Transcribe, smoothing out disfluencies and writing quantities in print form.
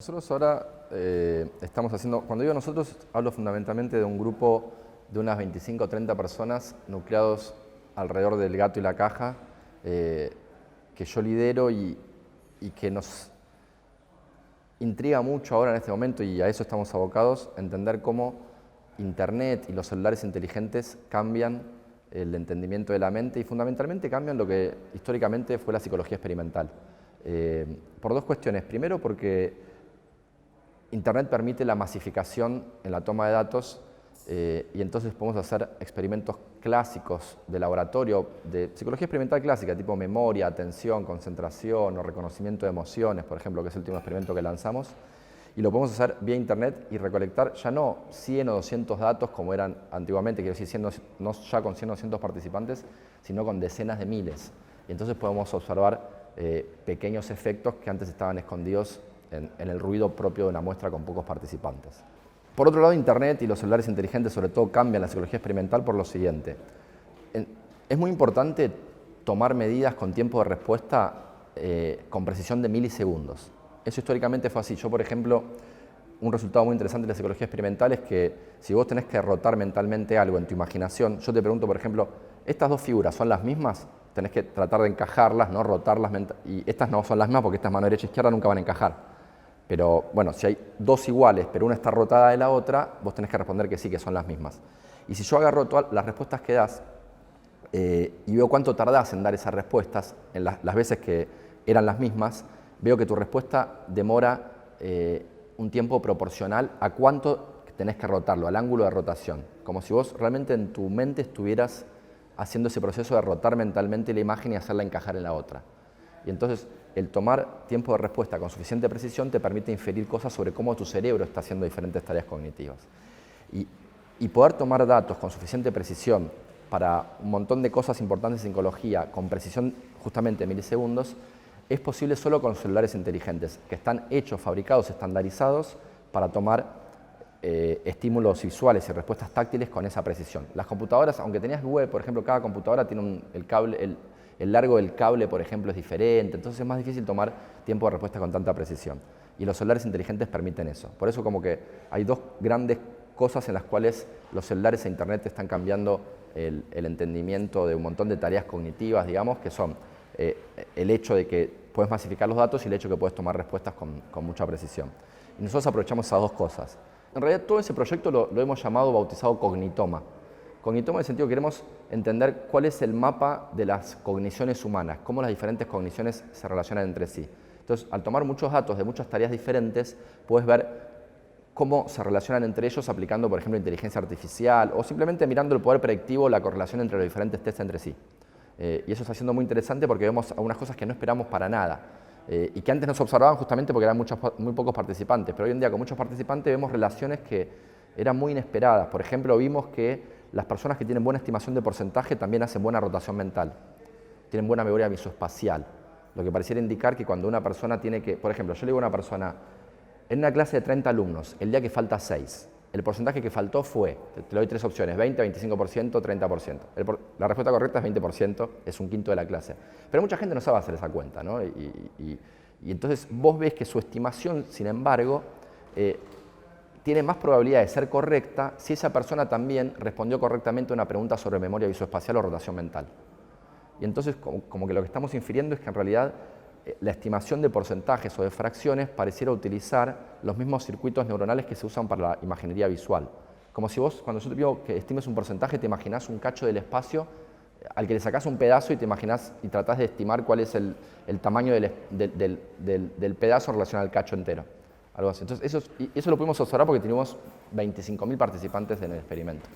Nosotros ahora estamos haciendo, cuando digo nosotros, hablo fundamentalmente de un grupo de unas 25 o 30 personas nucleados alrededor del gato y la caja, que yo lidero y que nos intriga mucho ahora en este momento, y a eso estamos abocados, entender cómo Internet y los celulares inteligentes cambian el entendimiento de la mente y fundamentalmente cambian lo que históricamente fue la psicología experimental. Por dos cuestiones. Primero, porque Internet permite la masificación en la toma de datos y entonces podemos hacer experimentos clásicos de laboratorio, de psicología experimental clásica, tipo memoria, atención, concentración o reconocimiento de emociones, por ejemplo, que es el último experimento que lanzamos, y lo podemos hacer vía Internet y recolectar ya no 100 o 200 datos como eran antiguamente, quiero decir, no ya con 100 o 200 participantes, sino con decenas de miles. Y entonces podemos observar pequeños efectos que antes estaban escondidos en el ruido propio de una muestra con pocos participantes. Por otro lado, Internet y los celulares inteligentes sobre todo cambian la psicología experimental por lo siguiente. Es muy importante tomar medidas con tiempo de respuesta con precisión de milisegundos. Eso históricamente fue así. Yo, por ejemplo, un resultado muy interesante de la psicología experimental es que si vos tenés que rotar mentalmente algo en tu imaginación, yo te pregunto, por ejemplo, ¿estas dos figuras son las mismas? Tenés que tratar de encajarlas, no rotarlas, y estas no son las mismas porque estas mano derecha e izquierda nunca van a encajar. Pero bueno, si hay dos iguales, pero una está rotada de la otra, vos tenés que responder que sí, que son las mismas. Y si yo agarro todas las respuestas que das y veo cuánto tardás en dar esas respuestas, en las veces que eran las mismas, veo que tu respuesta demora un tiempo proporcional a cuánto tenés que rotarlo, al ángulo de rotación. Como si vos realmente en tu mente estuvieras haciendo ese proceso de rotar mentalmente la imagen y hacerla encajar en la otra. Y entonces el tomar tiempo de respuesta con suficiente precisión te permite inferir cosas sobre cómo tu cerebro está haciendo diferentes tareas cognitivas. Y poder tomar datos con suficiente precisión para un montón de cosas importantes en psicología, con precisión justamente de milisegundos, es posible solo con celulares inteligentes, que están hechos, fabricados, estandarizados para tomar estímulos visuales y respuestas táctiles con esa precisión. Las computadoras, aunque tenías web, por ejemplo, cada computadora tiene el largo del cable, por ejemplo, es diferente, entonces es más difícil tomar tiempo de respuesta con tanta precisión. Y los celulares inteligentes permiten eso. Por eso como que hay dos grandes cosas en las cuales los celulares e Internet están cambiando el entendimiento de un montón de tareas cognitivas, digamos, que son el hecho de que puedes masificar los datos y el hecho de que puedes tomar respuestas con mucha precisión. Y nosotros aprovechamos esas dos cosas. En realidad todo ese proyecto lo hemos bautizado Cognitoma. Cognitoma en el sentido que queremos entender cuál es el mapa de las cogniciones humanas, cómo las diferentes cogniciones se relacionan entre sí. Entonces, al tomar muchos datos de muchas tareas diferentes, puedes ver cómo se relacionan entre ellos aplicando, por ejemplo, inteligencia artificial o simplemente mirando el poder predictivo, la correlación entre los diferentes tests entre sí. Y eso está siendo muy interesante porque vemos algunas cosas que no esperamos para nada y que antes no se observaban justamente porque eran muy pocos participantes, pero hoy en día con muchos participantes vemos relaciones que eran muy inesperadas. Por ejemplo, vimos que las personas que tienen buena estimación de porcentaje también hacen buena rotación mental, tienen buena memoria visoespacial, lo que pareciera indicar que cuando una persona tiene que, por ejemplo, yo le digo a una persona, en una clase de 30 alumnos, el día que falta 6, el porcentaje que faltó fue, te doy tres opciones, 20, 25%, 30%. La respuesta correcta es 20%, es un quinto de la clase. Pero mucha gente no sabe hacer esa cuenta, ¿no? Y entonces vos ves que su estimación, sin embargo, tiene más probabilidad de ser correcta si esa persona también respondió correctamente a una pregunta sobre memoria visoespacial o rotación mental. Y entonces como que lo que estamos infiriendo es que en realidad la estimación de porcentajes o de fracciones pareciera utilizar los mismos circuitos neuronales que se usan para la imaginería visual. Como si vos, cuando yo te digo que estimes un porcentaje, te imaginás un cacho del espacio al que le sacás un pedazo y te imaginás y tratás de estimar cuál es el tamaño del pedazo en relación al cacho entero. Algo así. Entonces, eso lo pudimos observar porque teníamos 25.000 participantes en el experimento.